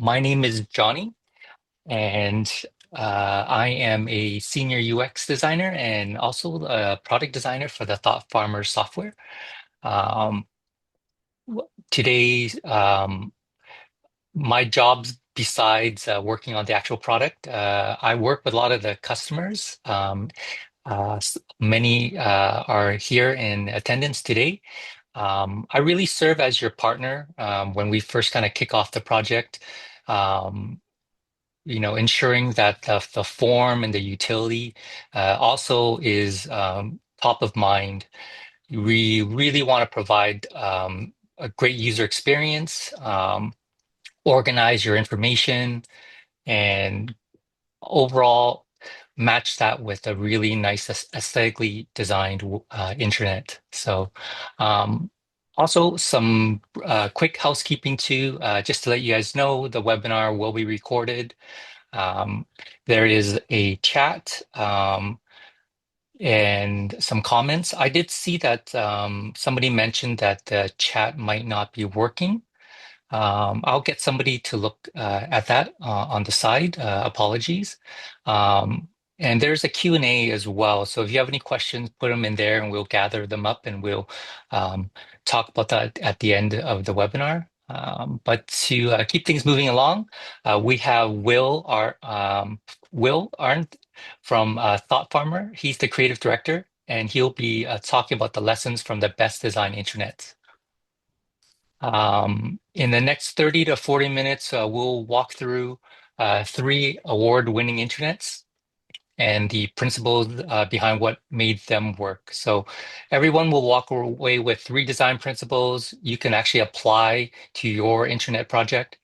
My name is Johnny, and I am a senior UX designer and also a product designer for the ThoughtFarmer software. Um, Today, my jobs besides working on the actual product, I work with a lot of the customers. Many are here in attendance today. I really serve as your partner when we first kind of kick off the project. Um, ensuring that the form and the utility also is top of mind. We really want to provide a great user experience, organize your information, and overall match that with a really nice aesthetically designed intranet. So, um, also some quick housekeeping too, just to let you guys know, the webinar will be recorded. Um, there is a chat and some comments. I did see that somebody mentioned that the chat might not be working. I'll get somebody to look at that on the side. Apologies. Um, and there's a Q&A as well. So if you have any questions, put them in there and we'll gather them up and we'll um, talk about that at the end of the webinar. But to keep things moving along, we have Will Arndt from ThoughtFarmer. He's the creative director, and he'll be talking about the lessons from the best design internet. In the next 30 to 40 minutes, we'll walk through three award-winning internets and the principles behind what made them work. So everyone will walk away with three design principles you can actually apply to your internet project.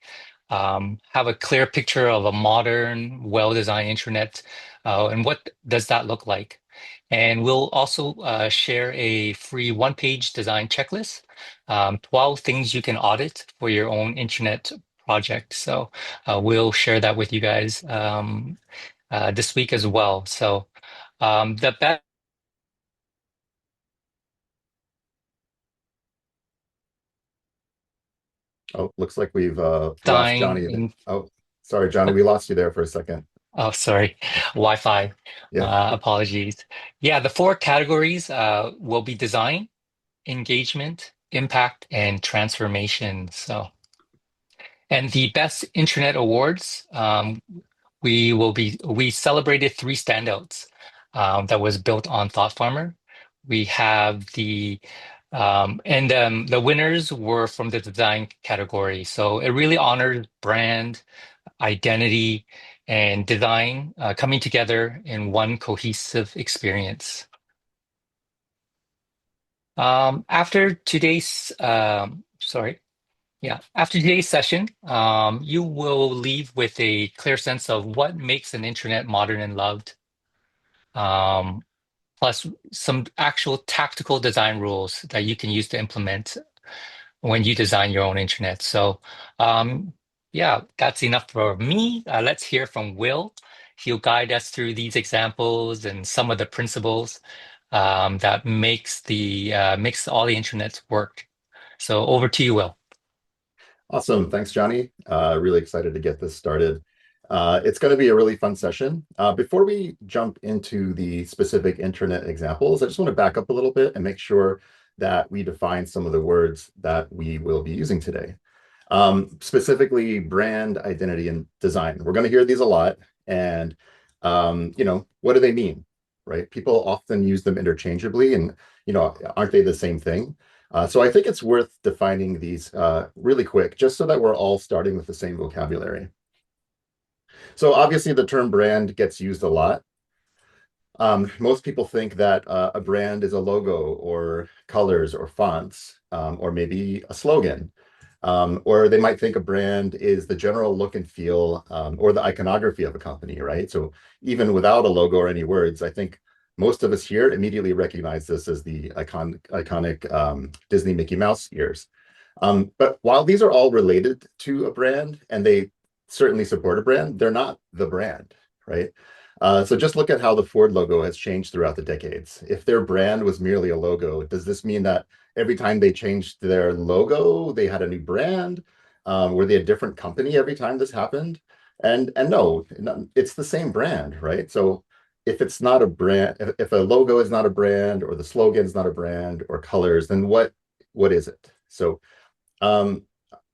Have a clear picture of a modern, well-designed internet, and what does that look like? And we'll also share a free one-page design checklist, 12 things you can audit for your own internet project. So we'll share that with you guys this week as well. So the best Oh, looks like we've lost design Johnny. in, Oh, sorry, Johnny, we lost you there for a second. oh, sorry, Wi-Fi. Yeah, Apologies. Yeah, the four categories will be design, engagement, impact, and transformation. So, and the best internet awards, we celebrated three standouts that was built on ThoughtFarmer. We have the winners were from the design category. So it really honors brand, identity, and design coming together in one cohesive experience. After today's, sorry, yeah, after today's session, you will leave with a clear sense of what makes an internet modern and loved, um, plus some actual tactical design rules that you can use to implement when you design your own internet. So, yeah, that's enough for me. Let's hear from Will. He'll guide us through these examples and some of the principles that makes all the internets work. So over to you, Will. awesome. Thanks, Johnny. Really excited to get this started. It's going to be a really fun session. Before we jump into the specific internet examples, I just want to back up a little bit and make sure that we define some of the words that we will be using today. Specifically, brand, identity, and design. We're going to hear these a lot. And, what do they mean, right? People often use them interchangeably, and, aren't they the same thing? So I think it's worth defining these really quick, just so that we're all starting with the same vocabulary. So obviously the term brand gets used a lot. Most people think that a brand is a logo or colors or fonts, or maybe a slogan. Or they might think a brand is the general look and feel, or the iconography of a company, right? So even without a logo or any words, I think most of us here immediately recognize this as the iconic Disney Mickey Mouse ears. But while these are all related to a brand and they certainly support a brand, they're not the brand, right? So just look at how the Ford logo has changed throughout the decades. If their brand was merely a logo, does this mean that every time they changed their logo, they had a new brand? Were they a different company every time this happened? And no, it's the same brand, right? So if it's not a brand, if a logo is not a brand, or the slogan is not a brand, or colors, then what is it? So um,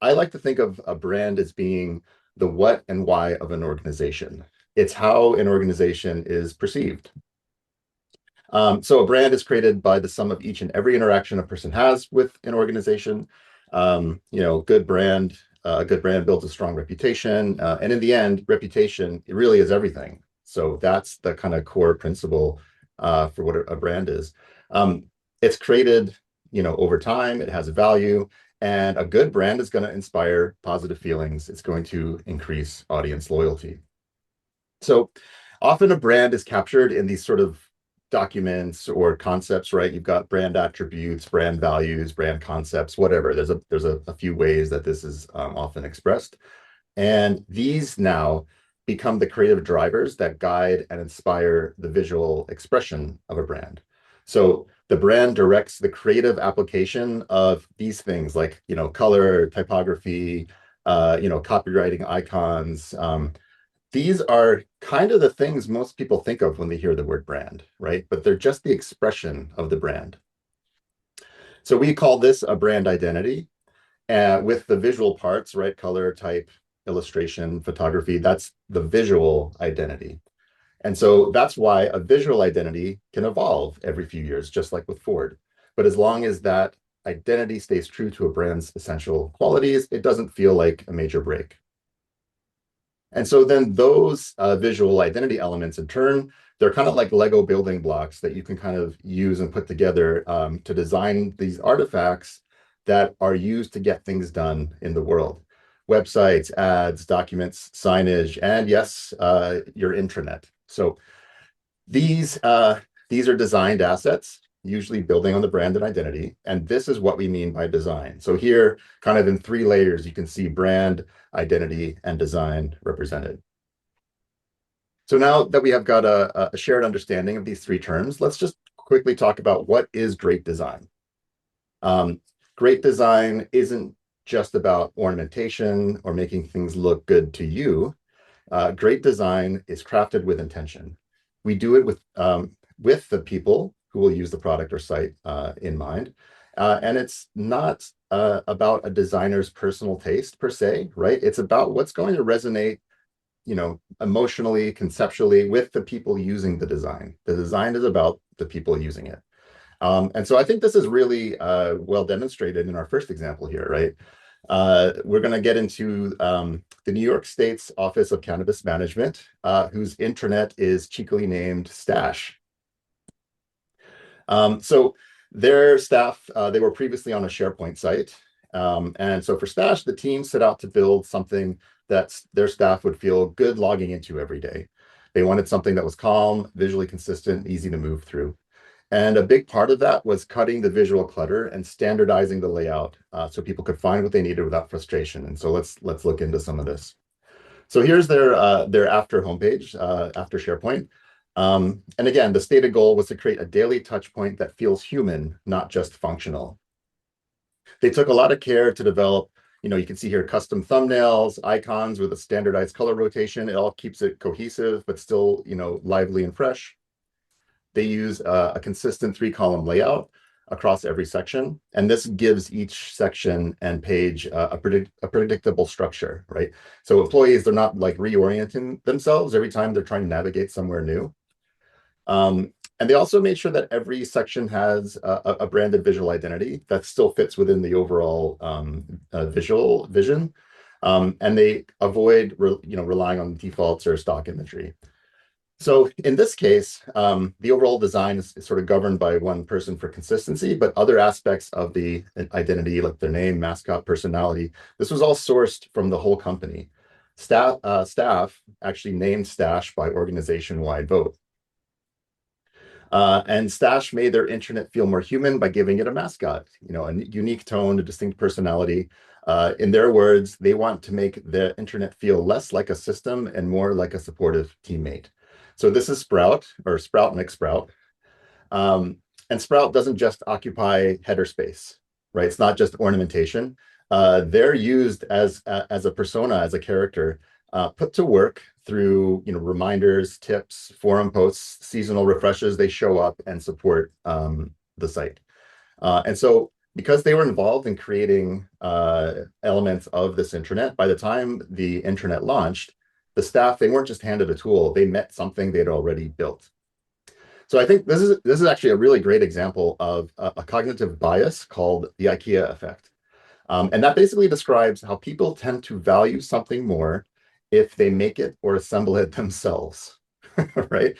I like to think of a brand as being the what and why of an organization. It's how an organization is perceived. So a brand is created by the sum of each and every interaction a person has with an organization. A good brand builds a strong reputation, and in the end, reputation it really is everything. So that's the kind of core principle for what a brand is. It's created, over time. It has a value, and a good brand is going to inspire positive feelings. It's going to increase audience loyalty. So often a brand is captured in these sort of documents or concepts, right? You've got brand attributes, brand values, brand concepts, whatever. There's a few ways that this is often expressed. And these now become the creative drivers that guide and inspire the visual expression of a brand. So the brand directs the creative application of these things like, color, typography, copywriting icons, these are kind of the things most people think of when they hear the word brand, right? But they're just the expression of the brand. So we call this a brand identity. With the visual parts, right? Color, type, illustration, photography, that's the visual identity. And so that's why a visual identity can evolve every few years, just like with Ford. But as long as that identity stays true to a brand's essential qualities, it doesn't feel like a major break. And so then those visual identity elements in turn, they're kind of like Lego building blocks that you can kind of use and put together to design these artifacts that are used to get things done in the world. Websites, ads, documents, signage, and yes, your intranet. So these uh, these are designed assets, usually building on the brand and identity. And this is what we mean by design. So here, kind of in three layers, you can see brand, identity, and design represented. So now that we have got a shared understanding of these three terms, let's just quickly talk about what is great design. Um, Great design isn't just about ornamentation or making things look good to you. Great design is crafted with intention. We do it with the people who will use the product or site in mind. And it's not about a designer's personal taste per se, right? It's about what's going to resonate, emotionally, conceptually with the people using the design. The design is about the people using it. And so I think this is really well demonstrated in our first example here, right? We're going to get into the New York State's Office of Cannabis Management, whose intranet is cheekily named Stash. So their staff, they were previously on a SharePoint site. And so for Stash, the team set out to build something that their staff would feel good logging into every day. They wanted something that was calm, visually consistent, easy to move through. And a big part of that was cutting the visual clutter and standardizing the layout so people could find what they needed without frustration. And so let's look into some of this. So here's their after homepage, after SharePoint. And again, the stated goal was to create a daily touch point that feels human, not just functional. They took a lot of care to develop, you can see here custom thumbnails, icons with a standardized color rotation. It all keeps it cohesive, but still, lively and fresh. They use a consistent three-column layout across every section, and this gives each section and page a predictable structure, right? So employees, they're not like reorienting themselves every time they're trying to navigate somewhere new. And they also made sure that every section has a branded visual identity that still fits within the overall visual vision. And they avoid relying on defaults or stock imagery. So in this case, the overall design is sort of governed by one person for consistency, but other aspects of the identity, like their name, mascot, personality, this was all sourced from the whole company. Staff actually named Stash by organization-wide vote. And Stash made their intranet feel more human by giving it a mascot, a unique tone, a distinct personality. In their words, they want to make the intranet feel less like a system and more like a supportive teammate. So this is Sprout or Sprout Mix Sprout. And Sprout doesn't just occupy header space, right? It's not just ornamentation. they're used as a persona, as a character, put to work through reminders, tips, forum posts, seasonal refreshes. They show up and support the site. And so because they were involved in creating elements of this intranet, by the time the intranet launched, the staff, they weren't just handed a tool, they met something they'd already built. So I think this is actually a really great example of a cognitive bias called the IKEA effect. And that basically describes how people tend to value something more if they make it or assemble it themselves. Right?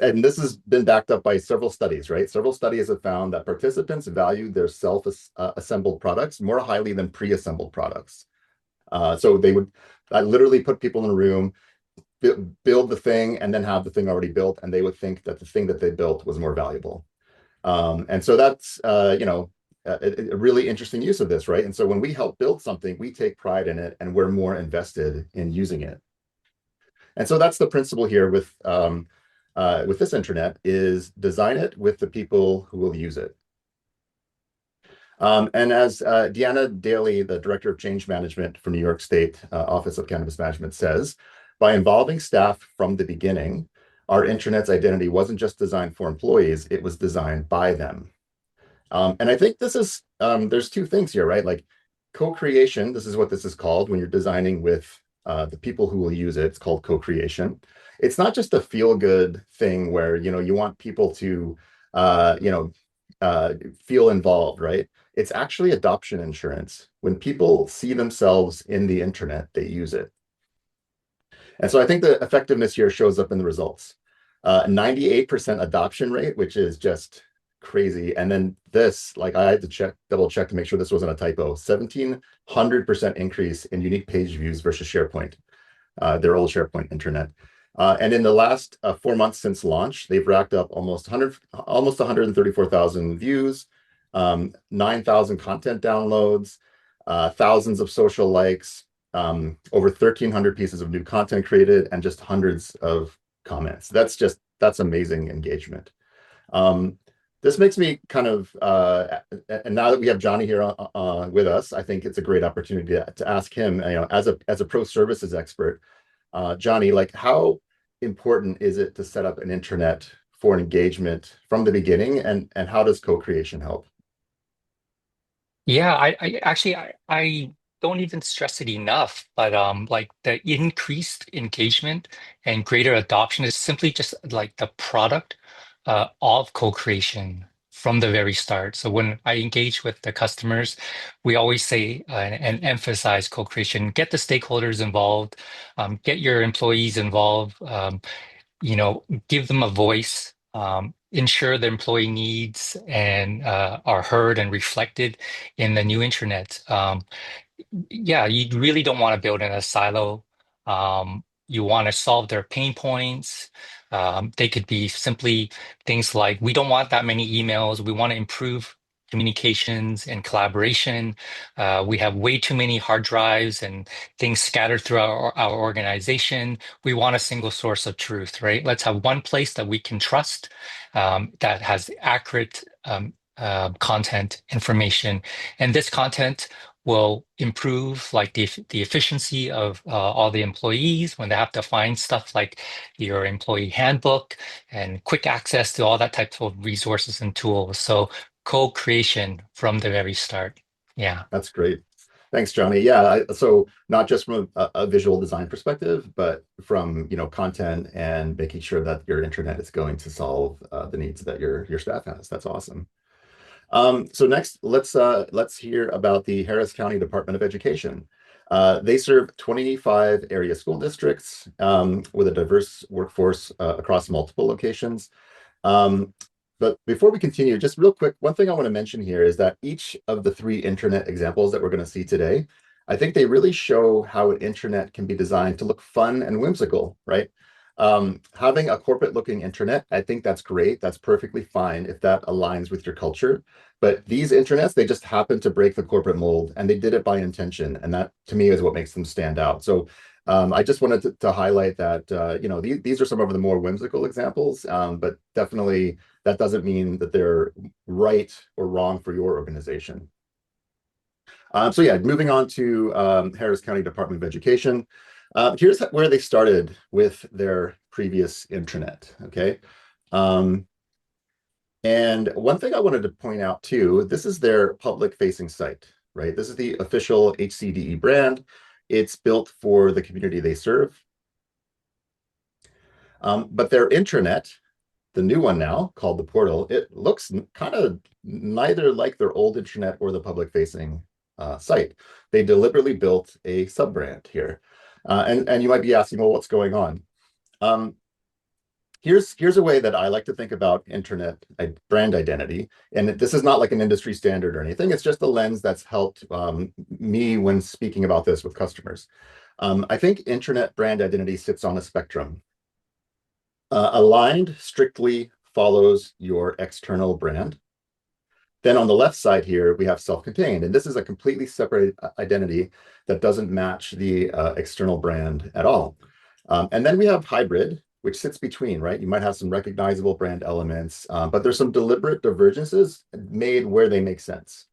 And this has been backed up by several studies, right? Several studies have found that participants value their self-assembled products more highly than pre-assembled products. So they would literally put people in a room, build the thing, and then have the thing already built, and they would think that the thing that they built was more valuable. And so that's a really interesting use of this, right? And so when we help build something, we take pride in it, and we're more invested in using it. And so that's the principle here with this intranet is design it with the people who will use it. And as Deanna Daly, the Director of Change Management for New York State Office of Cannabis Management says, by involving staff from the beginning, our intranet's identity wasn't just designed for employees, it was designed by them. And I think there's two things here, right? Like co-creation, this is what this is called when you're designing with the people who will use it. It's called co-creation. It's not just a feel-good thing where, you want people to, feel involved, right? It's actually adoption insurance. When people see themselves in the internet, they use it. And so I think the effectiveness here shows up in the results. 98% adoption rate, which is just crazy. And then this, like I had to double check to make sure this wasn't a typo. 1,700% increase in unique page views versus SharePoint, their old SharePoint internet. And in the last 4 months since launch, they've racked up almost 134,000 views, 9,000 content downloads, thousands of social likes, over 1,300 pieces of new content created, and just hundreds of comments. That's amazing engagement. This makes me kind of, and now that we have Johnny here with us, I think it's a great opportunity to ask him, as a pro services expert, Johnny, like how important is it to set up an intranet for engagement from the beginning, and how does co-creation help? Yeah, I don't even stress it enough, but like the increased engagement and greater adoption is simply just like the product of co-creation from the very start. So when I engage with the customers, we always say and emphasize co-creation, get the stakeholders involved, get your employees involved, give them a voice, ensure the employee needs and are heard and reflected in the new intranet. Yeah, you really don't want to build in a silo. You want to solve their pain points. They could be simply things like, we don't want that many emails. We want to improve communications and collaboration. We have way too many hard drives and things scattered throughout our organization. We want a single source of truth, right? Let's have one place that we can trust, that has accurate content, information, and this content will improve like the efficiency of all the employees when they have to find stuff like your employee handbook and quick access to all that types of resources and tools. So co-creation from the very start. Yeah. That's great. Thanks, Johnny. Yeah, so not just from a visual design perspective, but from content and making sure that your intranet is going to solve the needs that your staff has. That's awesome. So next, let's hear about the Harris County Department of Education. They serve 25 area school districts with a diverse workforce across multiple locations. But before we continue, just real quick, one thing I want to mention here is that each of the three intranet examples that we're going to see today, I think they really show how an intranet can be designed to look fun and whimsical, right? Having a corporate looking intranet, I think that's great. That's perfectly fine if that aligns with your culture. But these intranets, they just happen to break the corporate mold, and they did it by intention. And that to me is what makes them stand out. So I just wanted to highlight that, these are some of the more whimsical examples, but definitely that doesn't mean that they're right or wrong for your organization. So yeah, moving on to Harris County Department of Education. Here's where they started with their previous intranet, okay? Um, and one thing I wanted to point out too, this is their public-facing site, right? This is the official HCDE brand. It's built for the community they serve. But their intranet, the new one now called the portal, it looks kind of neither like their old intranet or the public-facing site. They deliberately built a sub-brand here. And you might be asking, well, what's going on? Um, here's a way that I like to think about internet brand identity. And this is not like an industry standard or anything. It's just a lens that's helped me when speaking about this with customers. I think internet brand identity sits on a spectrum. Aligned strictly follows your external brand. Then on the left side here, we have self-contained, and this is a completely separate identity that doesn't match the external brand at all. And then we have hybrid, which sits between, right? You might have some recognizable brand elements, but there's some deliberate divergences made where they make sense.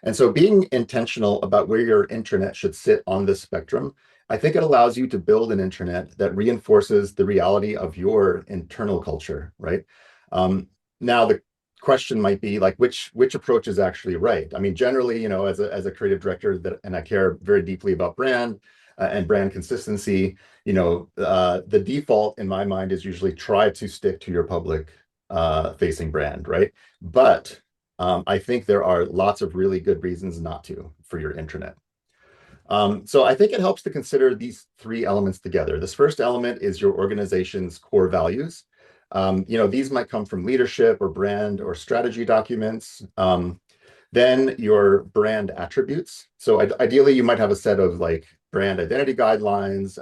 And so being intentional about where your intranet should sit on this spectrum, I think it allows you to build an intranet that reinforces the reality of your internal culture, right? Now the question might be like which approach is actually right. I mean, generally, as a creative director and I care very deeply about brand and brand consistency, the default in my mind is usually try to stick to your public facing brand, right? But I think there are lots of really good reasons not to for your intranet. So I think it helps to consider these three elements together. This first element is your organization's core values. These might come from leadership or brand or strategy documents. Then your brand attributes. So ideally, you might have a set of like brand identity guidelines.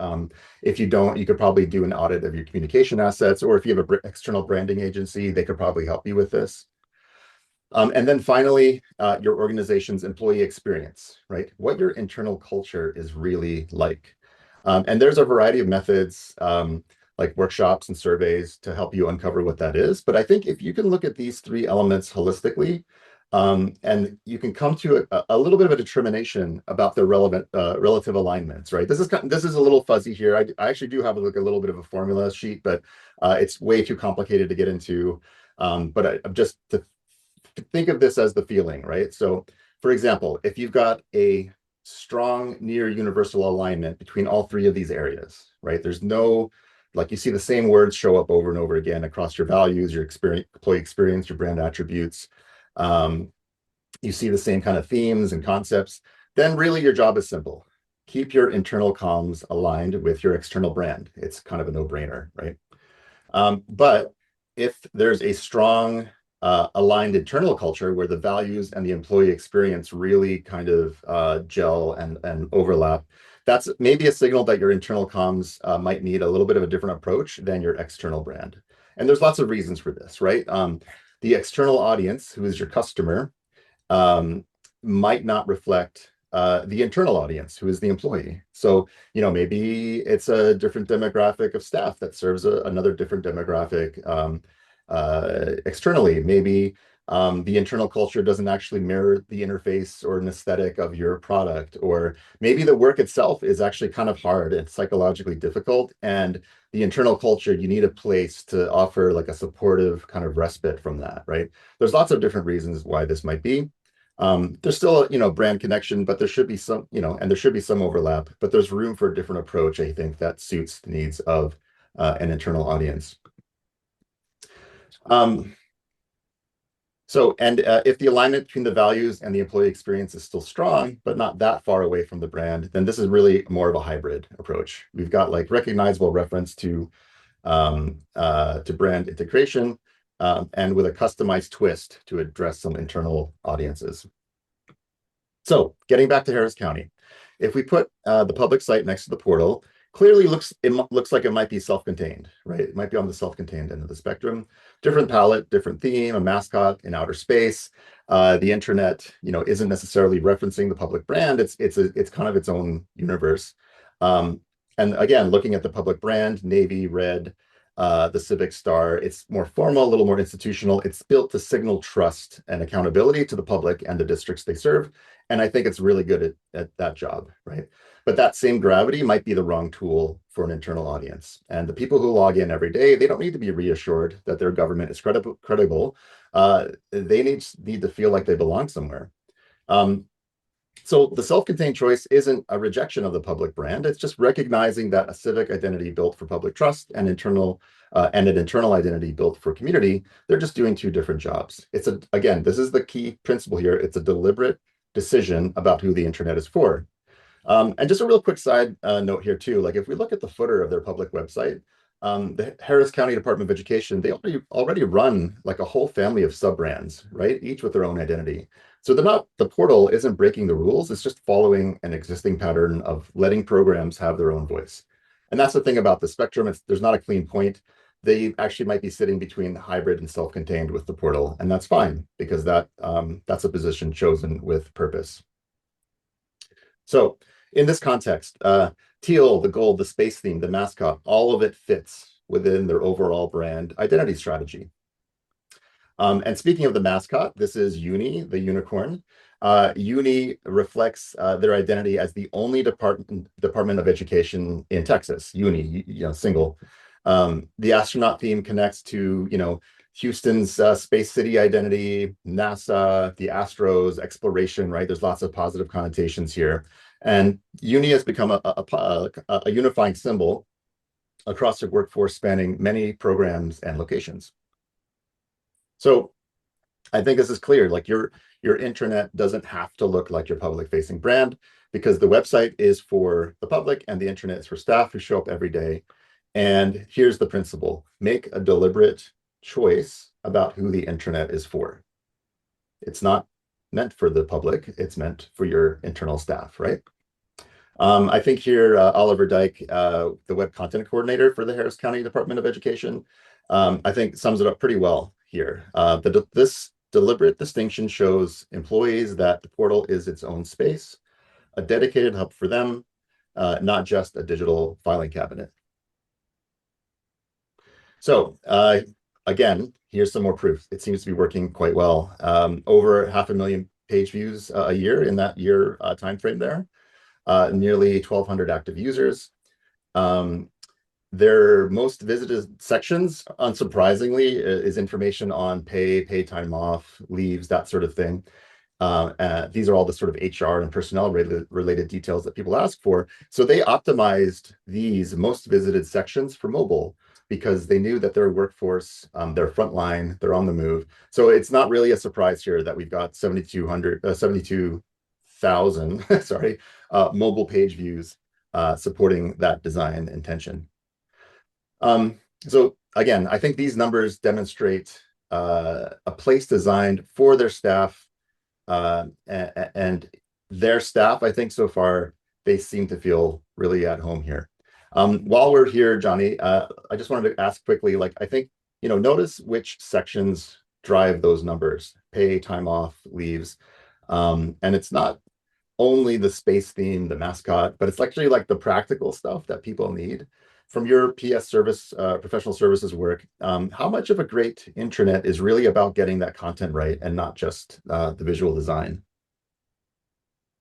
If you don't, you could probably do an audit of your communication assets, or if you have an external branding agency, they could probably help you with this. And then finally, your organization's employee experience, right? What your internal culture is really like. And there's a variety of methods, like workshops and surveys to help you uncover what that is. But I think if you can look at these three elements holistically, and you can come to a little bit of a determination about the relevant relative alignments, right? This is a little fuzzy here. I actually do have like a little bit of a formula sheet, but it's way too complicated to get into. But I'm just to think of this as the feeling, right? So, for example, if you've got a strong near universal alignment between all three of these areas, right? There's no, like you see the same words show up over and over again across your values, your experience, employee experience, your brand attributes. Um, you see the same kind of themes and concepts, then really your job is simple. Keep your internal comms aligned with your external brand. It's kind of a no-brainer, right? But if there's a strong aligned internal culture where the values and the employee experience really kind of gel and overlap, that's maybe a signal that your internal comms might need a little bit of a different approach than your external brand. And there's lots of reasons for this, right? The external audience, who is your customer, might not reflect the internal audience, who is the employee. So, maybe it's a different demographic of staff that serves another different demographic externally. Maybe the internal culture doesn't actually mirror the interface or an aesthetic of your product, or maybe the work itself is actually kind of hard and psychologically difficult, and the internal culture, you need a place to offer like a supportive kind of respite from that, right? There's lots of different reasons why this might be. There's still a, brand connection, but there should be some, and there should be some overlap, but there's room for a different approach, I think, that suits the needs of an internal audience. Um, and if the alignment between the values and the employee experience is still strong, but not that far away from the brand, then this is really more of a hybrid approach. We've got like recognizable reference to brand integration, and with a customized twist to address some internal audiences. So getting back to Harris County, if we put the public site next to the portal, clearly looks like it might be self-contained, right? It might be on the self-contained end of the spectrum. Different palette, different theme, a mascot in outer space. The intranet, isn't necessarily referencing the public brand. It's kind of its own universe. And again, looking at the public brand, navy, red, the civic star, it's more formal, a little more institutional. It's built to signal trust and accountability to the public and the districts they serve. And I think it's really good at that job, right? But that same gravity might be the wrong tool for an internal audience. And the people who log in every day, they don't need to be reassured that their government is credible. They need to feel like they belong somewhere. Um, so the self-contained choice isn't a rejection of the public brand. It's just recognizing that a civic identity built for public trust and an internal identity built for community, they're just doing two different jobs. Again, this is the key principle here. It's a deliberate decision about who the internet is for. And just a real quick side note here too, like if we look at the footer of their public website, the Harris County Department of Education, they already run like a whole family of sub-brands, right? Each with their own identity. So the portal isn't breaking the rules, it's just following an existing pattern of letting programs have their own voice. And that's the thing about the spectrum, there's not a clean point. They actually might be sitting between hybrid and self-contained with the portal, and that's fine because that's a position chosen with purpose. So in this context, teal, the gold, the space theme, the mascot, all of it fits within their overall brand identity strategy. And speaking of the mascot, this is Uni, the unicorn. Uni reflects their identity as the only Department of Education in Texas. Uni, single. The astronaut theme connects to, Houston's Space City identity, NASA, the Astros, exploration, right? There's lots of positive connotations here. And Uni has become a unifying symbol across the workforce spanning many programs and locations. So I think this is clear. Like your intranet doesn't have to look like your public facing brand because the website is for the public and the intranet is for staff who show up every day. And here's the principle: make a deliberate choice about who the intranet is for. It's not meant for the public, it's meant for your internal staff, right? I think here, Oliver Dyke, the web content coordinator for the Harris County Department of Education, I think sums it up pretty well here. This deliberate distinction shows employees that the portal is its own space, a dedicated hub for them, not just a digital filing cabinet. So again, here's some more proof. It seems to be working quite well. Over 500,000 page views a year in that year timeframe there. Nearly 1,200 active users. Their most visited sections, unsurprisingly, is information on pay time off, leaves, that sort of thing. These are all the sort of HR and personnel related details that people ask for. So they optimized these most visited sections for mobile because they knew that their workforce, their frontline, they're on the move. So it's not really a surprise here that we've got 72,000, sorry, mobile page views supporting that design intention. So again, I think these numbers demonstrate a place designed for their staff and their staff. I think so far they seem to feel really at home here. While we're here, Johnny, I just wanted to ask quickly, like, I think, notice which sections drive those numbers: pay, time off, leaves. And it's not only the space theme, the mascot, but it's actually like the practical stuff that people need. From your PS service, professional services work, how much of a great intranet is really about getting that content right and not just the visual design?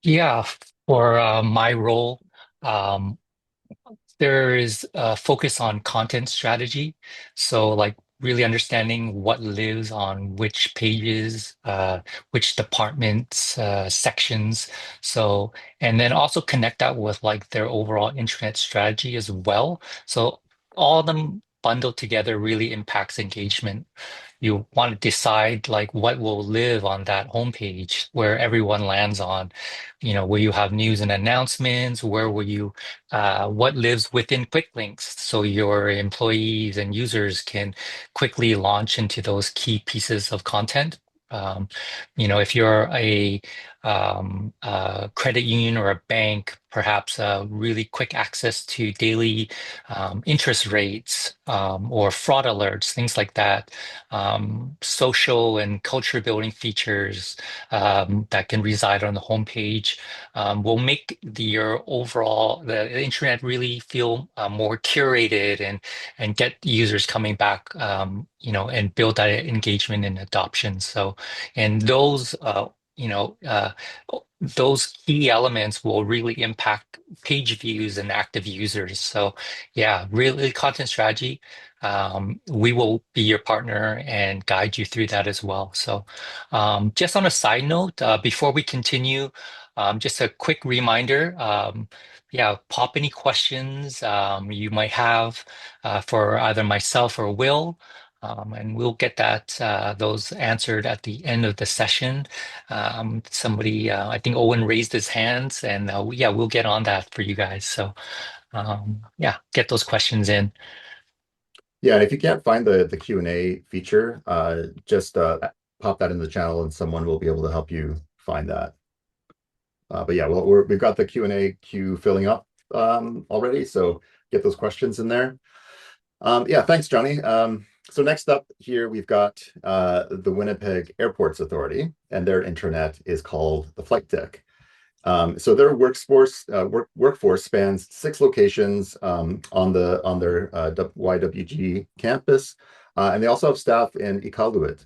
Yeah, for my role, um, there is a focus on content strategy. So, like, really understanding what lives on which pages, which departments, sections. So, and then also connect that with like their overall internet strategy as well. So, all of them bundled together really impacts engagement. You want to decide like what will live on that homepage where everyone lands on. Will you have news and announcements? Where will you what lives within quick links so your employees and users can quickly launch into those key pieces of content. Um, if you're a credit union or a bank, perhaps really quick access to daily interest rates or fraud alerts, things like that. Social and culture building features that can reside on the homepage will make the internet really feel more curated and get users coming back, and build that engagement and adoption. So, and those those key elements will really impact page views and active users. So yeah, really content strategy. We will be your partner and guide you through that as well. So just on a side note, before we continue, just a quick reminder. Yeah, pop any questions you might have for either myself or Will. And we'll get those answered at the end of the session. Somebody, I think Owen raised his hands, and yeah, we'll get on that for you guys. So yeah, get those questions in. Yeah, and if you can't find the Q&A feature, just pop that in the channel and someone will be able to help you find that. But yeah, well, we've got the Q&A queue filling up already, so get those questions in there. Yeah, thanks, Johnny. So next up here, we've got the Winnipeg Airports Authority, and their intranet is called the Flight Deck. So their workforce spans 6 locations on their YWG campus, and they also have staff in Iqaluit.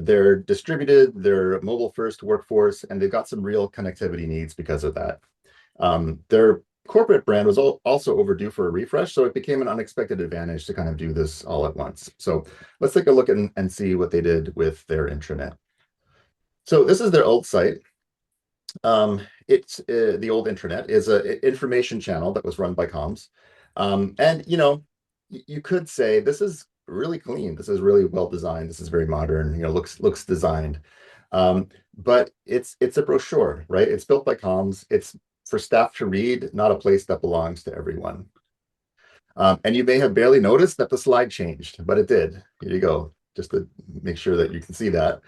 They're distributed, they're mobile first workforce, and they've got some real connectivity needs because of that. Their corporate brand was also overdue for a refresh, so it became an unexpected advantage to kind of do this all at once. So let's take a look and see what they did with their intranet. So this is their old site. It's the old intranet is an information channel that was run by comms. And you could say this is really clean. This is really well designed. This is very modern. Looks designed. But it's a brochure, right? It's built by comms. It's for staff to read, not a place that belongs to everyone. And you may have barely noticed that the slide changed, but it did. Here you go, just to make sure that you can see that.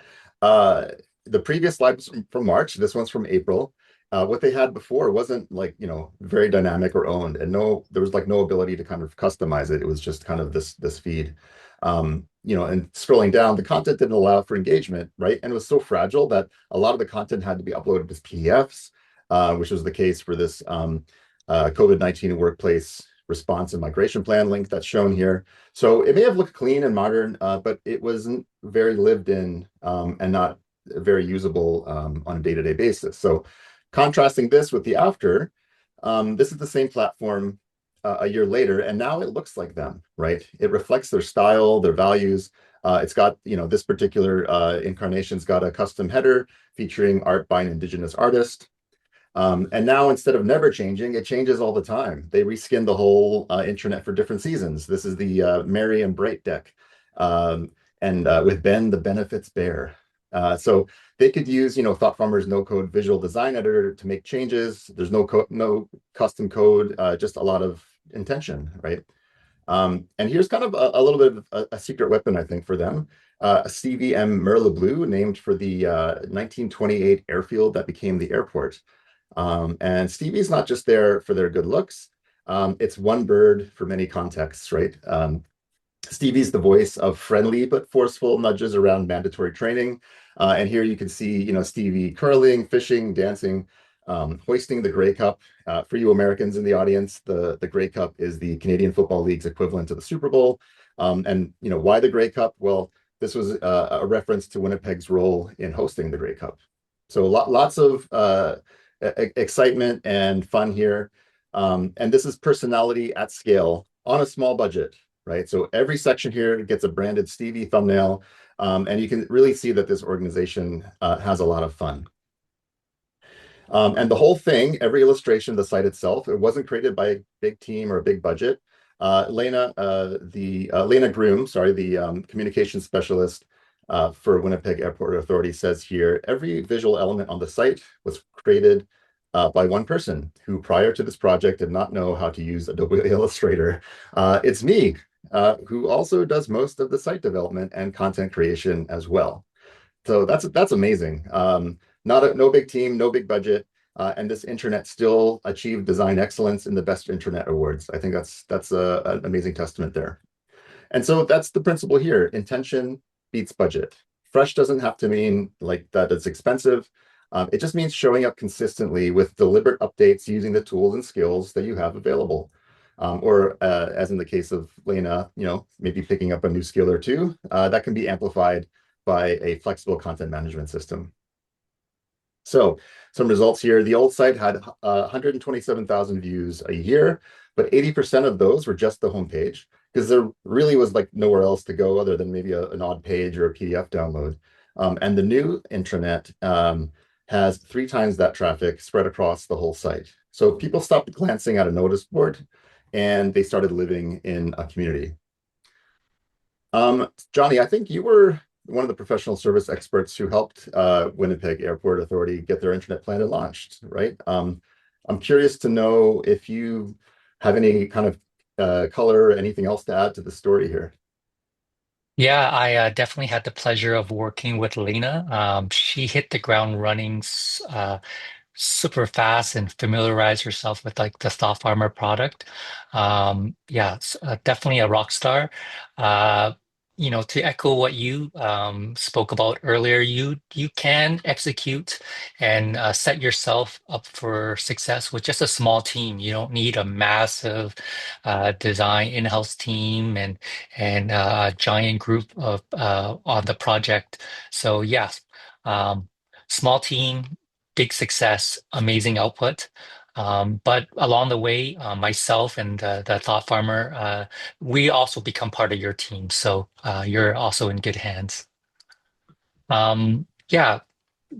The previous slide was from March. This one's from April. What they had before wasn't like, very dynamic or owned, and there was like no ability to kind of customize it. It was just kind of this feed. And scrolling down, the content didn't allow for engagement, right? And it was so fragile that a lot of the content had to be uploaded as PDFs, which was the case for this COVID-19 workplace response and migration plan link that's shown here. So it may have looked clean and modern, but it wasn't very lived in and not very usable on a day-to-day basis. So contrasting this with the after, this is the same platform a year later, and now it looks like them, right? It reflects their style, their values. It's got, this particular incarnation's got a custom header featuring art by an Indigenous artist. And now instead of never changing, it changes all the time. They reskin the whole intranet for different seasons. This is the Merry and Bright deck. And with Ben, the benefits bear. So they could use, ThoughtFarmer's no-code visual design editor to make changes. There's no custom code, just a lot of intention, right? And here's kind of a little bit of a secret weapon, I think, for them. A CVM Merle Bleu named for the 1928 airfield that became the airport. And Stevie's not just there for their good looks. It's one bird for many contexts, right? Stevie's the voice of friendly but forceful nudges around mandatory training. And here you can see, Stevie curling, fishing, dancing, hoisting the Grey Cup. For you Americans in the audience, the Grey Cup is the Canadian Football League's equivalent to the Super Bowl. And why the Grey Cup? Well, this was a reference to Winnipeg's role in hosting the Grey Cup. So lots of excitement and fun here. And this is personality at scale on a small budget, right? So every section here gets a branded Stevie thumbnail, and you can really see that this organization has a lot of fun. And the whole thing, every illustration, the site itself, it wasn't created by a big team or a big budget. Lena Groom, the communications specialist for Winnipeg Airport Authority says here, every visual element on the site was created by one person who prior to this project did not know how to use Adobe Illustrator. It's me, who also does most of the site development and content creation as well. So that's amazing. No big team, no big budget, and this intranet still achieved design excellence in the Best Intranet Awards. I think that's an amazing testament there. And so that's the principle here. Intention beats budget. Fresh doesn't have to mean like that it's expensive. It just means showing up consistently with deliberate updates using the tools and skills that you have available. Or as in the case of Lena, maybe picking up a new skill or two that can be amplified by a flexible content management system. So some results here. The old site had 127,000 views a year, but 80% of those were just the homepage because there really was like nowhere else to go other than maybe an odd page or a PDF download. And the new intranet has 3 times that traffic spread across the whole site. So people stopped glancing at a notice board and they started living in a community. Johnny, I think you were one of the professional service experts who helped Winnipeg Airport Authority get their internet plan launched, right? I'm curious to know if you have any kind of color or anything else to add to the story here. Yeah, I definitely had the pleasure of working with Lena. She hit the ground running super fast and familiarize herself with like the ThoughtFarmer product. Yeah, definitely a rock star. Uh, to echo what you spoke about earlier, you can execute and set yourself up for success with just a small team. You don't need a massive design in-house team and a giant group of on the project. So yes, small team, big success, amazing output. But along the way, myself and the Thought Farmer, we also become part of your team. So you're also in good hands. Yeah,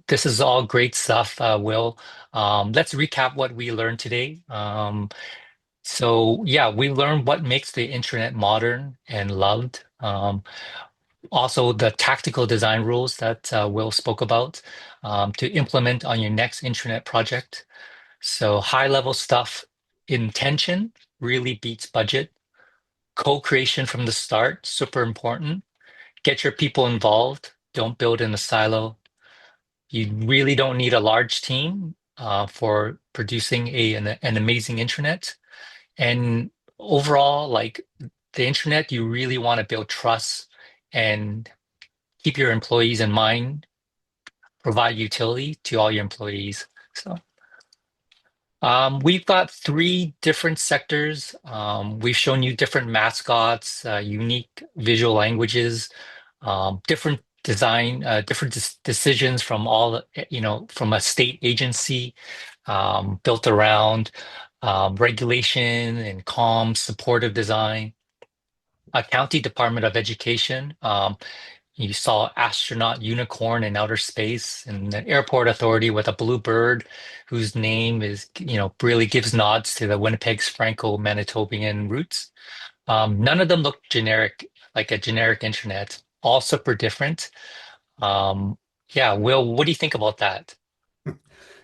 this is all great stuff, Will. Let's recap what we learned today. Yeah, we learned what makes the internet modern and loved. Also, the tactical design rules that Will spoke about to implement on your next intranet project. So high level stuff, intention really beats budget. Co-creation from the start, super important. Get your people involved. Don't build in a silo. You really don't need a large team for producing an amazing intranet. And overall, like the internet, you really want to build trust and keep your employees in mind, provide utility to all your employees. So. We've got 3 different sectors. We've shown you different mascots, unique visual languages, different design, different decisions from from a state agency, built around regulation and calm, supportive design. A county department of education. You saw astronaut unicorn in outer space, and the airport authority with a blue bird whose name is, really gives nods to the Winnipeg's Franco-Manitobain roots. None of them look generic, like a generic internet, all super different. Um, yeah, Will, what do you think about that?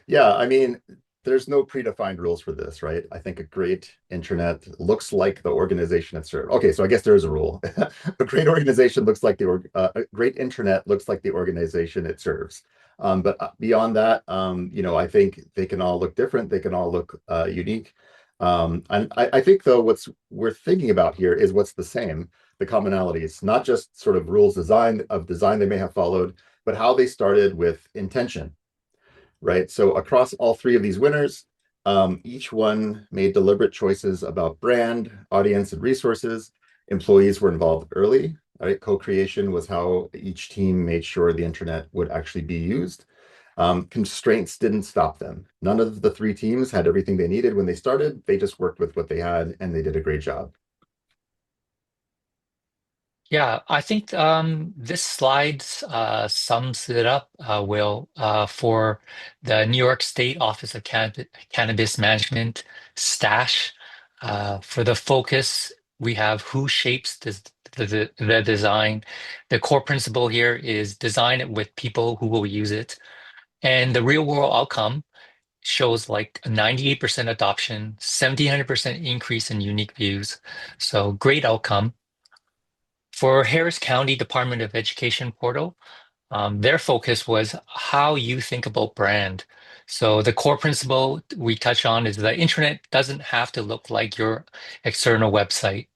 Yeah, I mean, there's no predefined rules for this, right? I think a great internet looks like the organization it serves. Okay, so I guess there is a rule. A great organization looks like a great internet looks like the organization it serves. But beyond that, I think they can all look different. They can all look unique. And I think though, what's we're thinking about here is what's the same, the commonalities, not just sort of rules design they may have followed, but how they started with intention, right? So across all 3 of these winners, each one made deliberate choices about brand, audience, and resources. Employees were involved early, right? Co-creation was how each team made sure the internet would actually be used. Constraints didn't stop them. None of the 3 teams had everything they needed when they started. They just worked with what they had and they did a great job. Yeah, I think this slide sums it up, Will, for the New York State Office of Cannabis Management stash. For the focus, we have who shapes the design. The core principle here is design it with people who will use it. And the real world outcome shows like a 98% adoption, 1,700% increase in unique views. So great outcome. For Harris County Department of Education portal, their focus was how you think about brand. So the core principle we touch on is the internet doesn't have to look like your external website.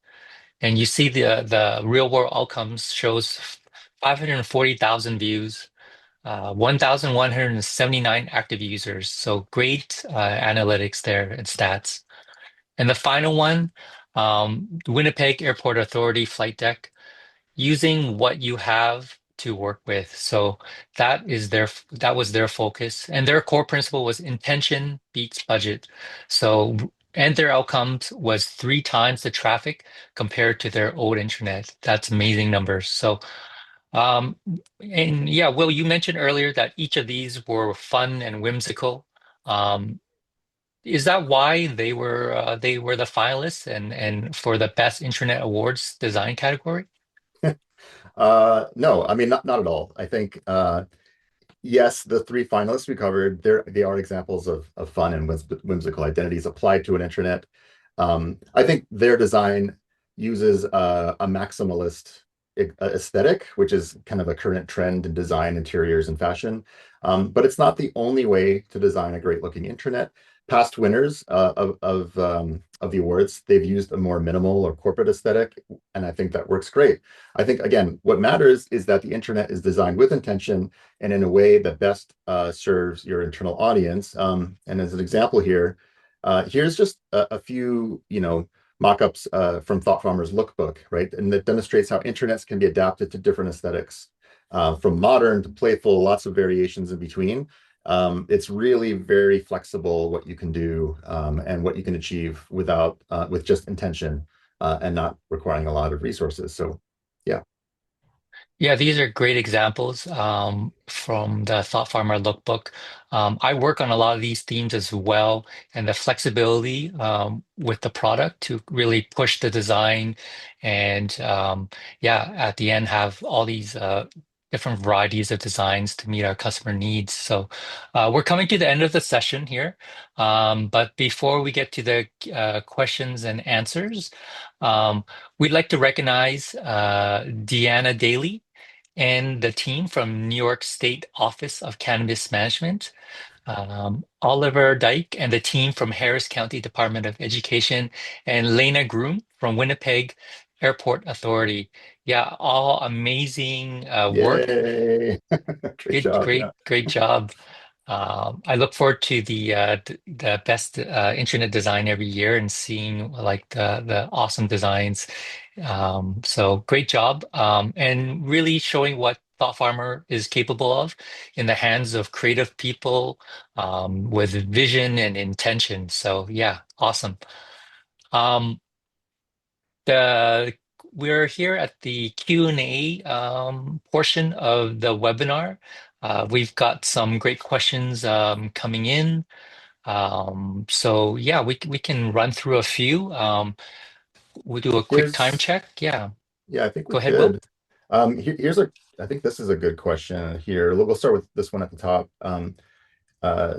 And you see the real world outcomes shows 540,000 views, 1,179 active users. So great analytics there and stats. And the final one, Winnipeg Airport Authority flight deck. Using what you have to work with. So that was their focus, and their core principle was intention beats budget. So and their outcomes was 3 times the traffic compared to their old internet. That's amazing numbers. So um, and yeah, Will, you mentioned earlier that each of these were fun and whimsical. Um, is that why they were the finalists and for the best Intranet Awards design category? No, I mean not at all. I think yes, the three finalists we covered, they are examples of fun and whimsical identities applied to an intranet. I think their design uses a maximalist aesthetic, which is kind of a current trend in design, interiors, and fashion. But it's not the only way to design a great looking intranet. Past winners of the awards, they've used a more minimal or corporate aesthetic, and I think that works great. I think again, what matters is that the internet is designed with intention and in a way that best serves your internal audience. And as an example here, here's just a few, mock-ups from ThoughtFarmer's lookbook, right? And that demonstrates how internets can be adapted to different aesthetics, from modern to playful, lots of variations in between. It's really very flexible what you can do and what you can achieve with just intention and not requiring a lot of resources. So, yeah. Yeah, these are great examples from the Thought Farmer lookbook. I work on a lot of these themes as well, and the flexibility with the product to really push the design, and yeah, at the end have all these different varieties of designs to meet our customer needs. So we're coming to the end of the session here, but before we get to the questions and answers, we'd like to recognize Deanna Daly and the team from New York State Office of Cannabis Management, Oliver Dyke and the team from Harris County Department of Education, and Lena Groom from Winnipeg Airport Authority. Yeah, all amazing work. Yay. Great job. Yeah. Great job. I look forward to the best internet design every year and seeing like the awesome designs. So great job, and really showing what Thought Farmer is capable of in the hands of creative people with vision and intention. So yeah, awesome. Um, the we're here at the Q&A portion of the webinar. We've got some great questions coming in. So yeah, we can run through a few. We'll do a quick time Here's, check. Yeah, yeah, I think we go ahead, Will. could. I think this is a good question here. We'll start with this one at the top.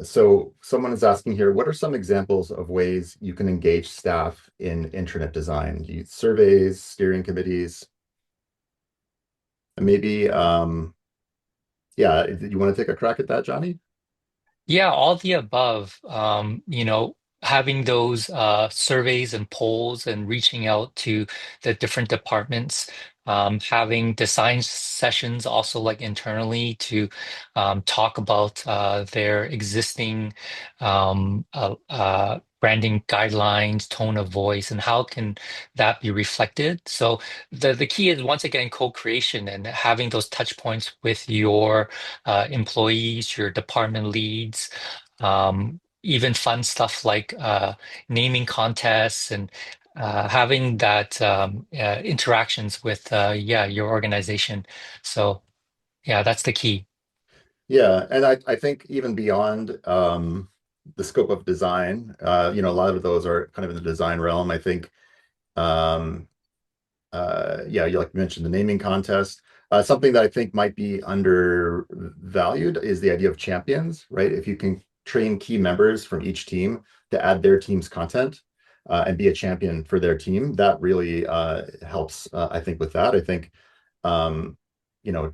So someone is asking here, what are some examples of ways you can engage staff in intranet design? Do you use surveys, steering committees, and maybe, yeah, you want to take a crack at that, Johnny? Yeah, all the above. Having those surveys and polls and reaching out to the different departments, having design sessions also like internally to talk about their existing branding guidelines, tone of voice, and how can that be reflected. So the key is once again co-creation and having those touch points with your employees, your department leads, even fun stuff like naming contests and having that interactions with yeah, your organization. So yeah, that's the key. Yeah, and I think even beyond the scope of design, a lot of those are kind of in the design realm. I think um, yeah, you like you mentioned the naming contest. Something that I think might be undervalued is the idea of champions, right? If you can train key members from each team to add their team's content and be a champion for their team, that really helps, I think, with that. I think, um, you know,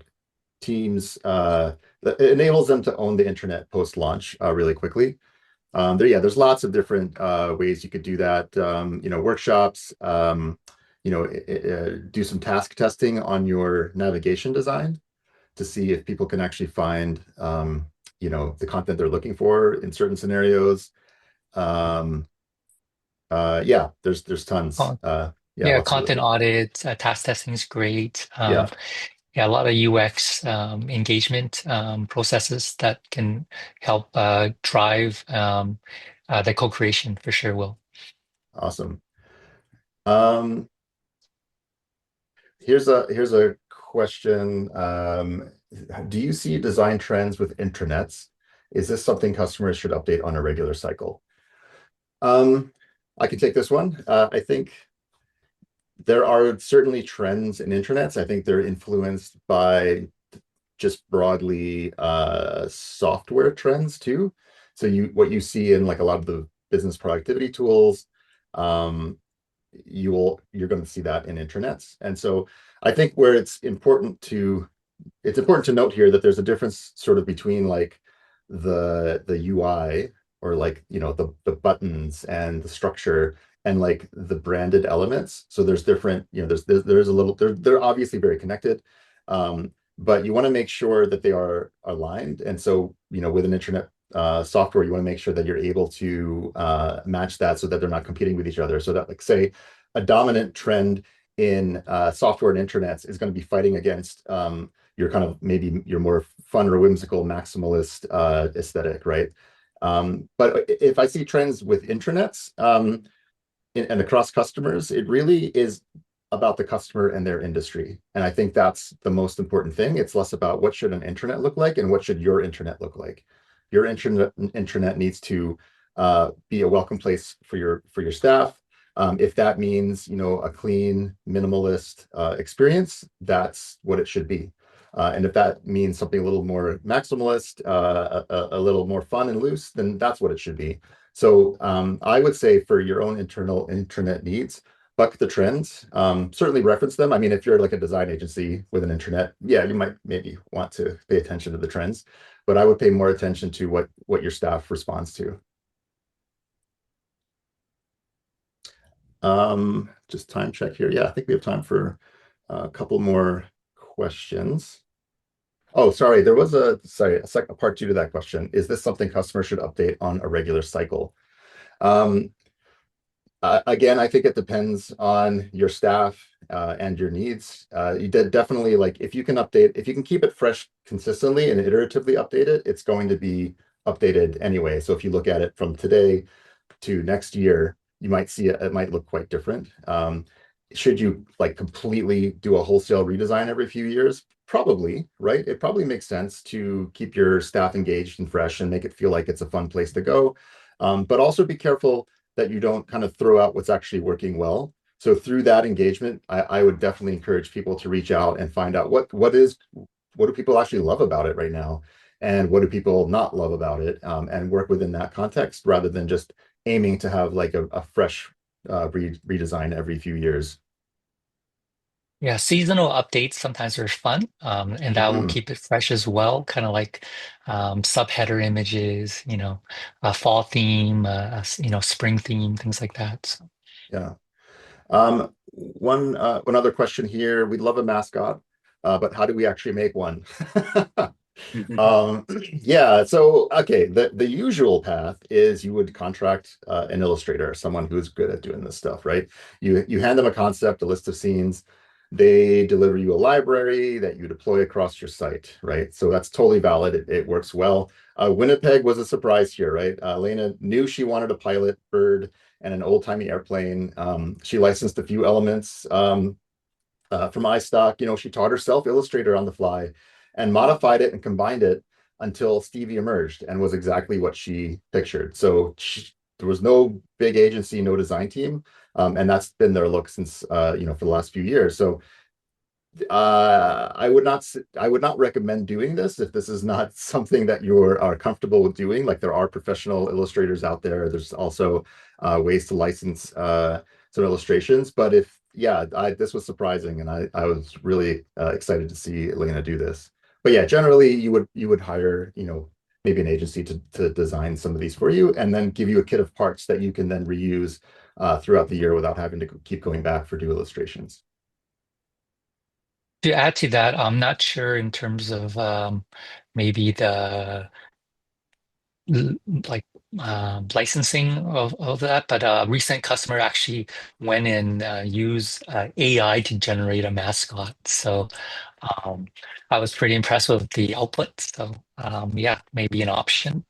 teams, it enables them to own the internet post-launch really quickly. There's lots of different ways you could do that. Workshops, do some task testing on your navigation design to see if people can actually find, the content they're looking for in certain scenarios. Um, yeah, there's tons. Oh, Yeah, yeah, lots of really content good. audits, task testing is great. Yeah, yeah, a lot of UX engagement processes that can help drive the co-creation for sure will. Awesome. Um, here's a question. Do you see design trends with intranets? Is this something customers should update on a regular cycle? Um, I can take this one. I think there are certainly trends in intranets. I think they're influenced by just broadly software trends too. So what you see in like a lot of the business productivity tools, um, you're going to see that in intranets. And so I think where it's important to note here that there's a difference sort of between like the UI or like the buttons and the structure and like the branded elements. So there's different, there's a little they're obviously very connected. But you want to make sure that they are aligned. And so, with an internet software, you want to make sure that you're able to match that so that they're not competing with each other. So that, like, say, a dominant trend in software and intranets is going to be fighting against your kind of maybe your more fun or whimsical maximalist aesthetic, right? But if I see trends with intranets and across customers, it really is about the customer and their industry. And I think that's the most important thing. It's less about what should an intranet look like and what should your intranet look like. Your intranet needs to be a welcome place for your staff. If that means a clean, minimalist experience, that's what it should be. And if that means something a little more maximalist, a little more fun and loose, then that's what it should be. So I would say for your own internal intranet needs, buck the trends. Certainly reference them. I mean, if you're like a design agency with an intranet, yeah, you might maybe want to pay attention to the trends, but I would pay more attention to what your staff responds to. Just time check here. Yeah, I think we have time for a couple more questions. Oh, sorry, there was a part two to that question. Is this something customers should update on a regular cycle? Um, again, I think it depends on your staff and your needs. You definitely, like, if you can keep it fresh consistently and iteratively update it, it's going to be updated anyway. So if you look at it from today to next year, you might see it might look quite different. Should you like completely do a wholesale redesign every few years? Probably, right? It probably makes sense to keep your staff engaged and fresh and make it feel like it's a fun place to go. But also be careful that you don't kind of throw out what's actually working well. So through that engagement, I would definitely encourage people to reach out and find out what do people actually love about it right now, and what do people not love about it, and work within that context rather than just aiming to have like a fresh redesign every few years. Yeah, seasonal updates sometimes are fun, and that will Mhm. keep it fresh as well. Kind of like subheader images, a fall theme, spring theme, things like that. So. Yeah. One other question here. We'd love a mascot, but how do we actually make one? Um, yeah, so okay, the usual path is you would contract an illustrator, someone who's good at doing this stuff, right? You hand them a concept, a list of scenes, they deliver you a library that you deploy across your site, right? So that's totally valid. It works well. Winnipeg was a surprise here, right? Lena knew she wanted a pilot bird and an old-timey airplane. She licensed a few elements from iStock. She taught herself Illustrator on the fly and modified it and combined it until Stevie emerged and was exactly what she pictured. So there was no big agency, no design team, and that's been their look since for the last few years. So I would not recommend doing this if this is not something that you are comfortable with doing. Like, there are professional illustrators out there. There's also ways to license some illustrations. But this was surprising, and I was really excited to see Elena do this. But yeah, generally you would hire maybe an agency to design some of these for you, and then give you a kit of parts that you can then reuse throughout the year without having to keep going back for new illustrations. To add to that, I'm not sure in terms of maybe the like licensing of that, but a recent customer actually went and used AI to generate a mascot. So um, I was pretty impressed with the output. So yeah, maybe an option.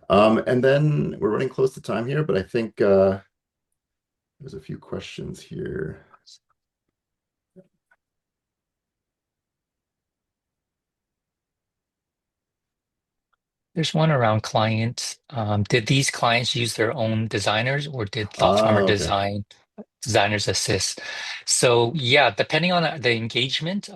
And then we're running close to time here, but I think there's a few questions here. There's one around clients. Did these clients use their own designers or did Ah, ThoughtFarmer okay. design designers assist? So yeah, depending on the engagement,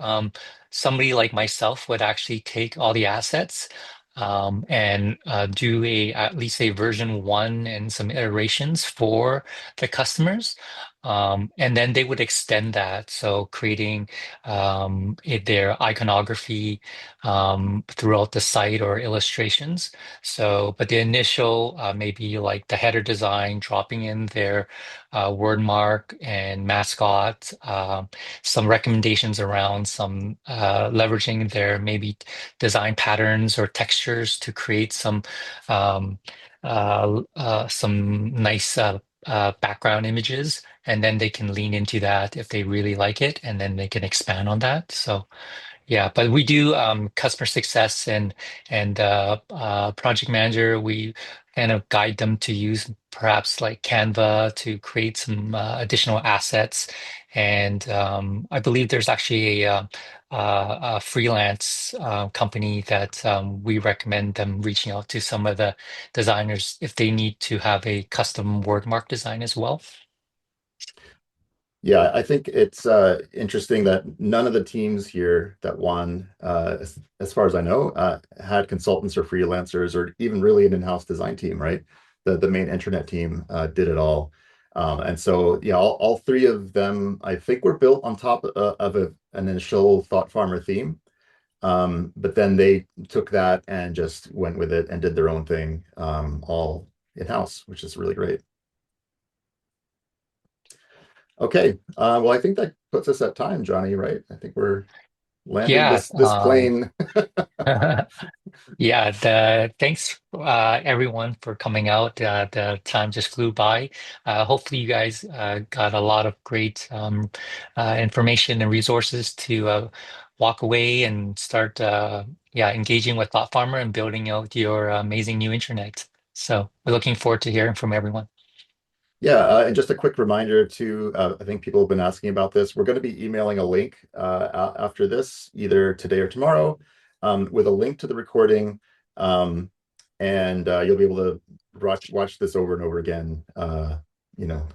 somebody like myself would actually take all the assets and do a at least a version one and some iterations for the customers. And then they would extend that. So creating their iconography throughout the site or illustrations. So, but the initial, maybe like the header design, dropping in their word mark and mascot, some recommendations around some leveraging their maybe design patterns or textures to create um, some nice background images, and then they can lean into that if they really like it, and then they can expand on that. So yeah, but we do customer success and project manager. We kind of guide them to use perhaps like Canva to create some additional assets. And I believe there's actually a freelance company that we recommend them reaching out to some of the designers if they need to have a custom wordmark design as well. Yeah, I think it's interesting that none of the teams here that won, as far as I know, had consultants or freelancers or even really an in-house design team, right? The main internet team did it all. And so, yeah, all three of them, I think, were built on top of an initial Thought Farmer theme. But then they took that and just went with it and did their own thing, all in-house, which is really great. Okay. Well, I think that puts us at time, Johnny, right? I think we're landing Yeah. this plane. Yeah, thanks everyone for coming out. The time just flew by. Hopefully you guys got a lot of great information and resources to walk away and start yeah, engaging with Thought Farmer and building out your amazing new internet. So we're looking forward to hearing from everyone. Yeah, and just a quick reminder too, I think people have been asking about this. We're going to be emailing a link after this, either today or tomorrow, with a link to the recording. Um, and you'll be able to watch this over and over again. You know,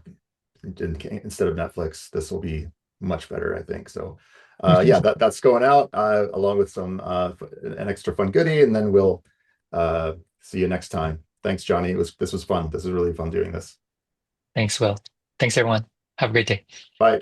instead of Netflix, this will be much better, I think. So, yeah, that's going out along with some an extra fun goodie, and then we'll see you next time. Thanks, Johnny. This was fun. This is really fun doing this. Thanks, Will. Thanks, everyone. Have a great day. Bye.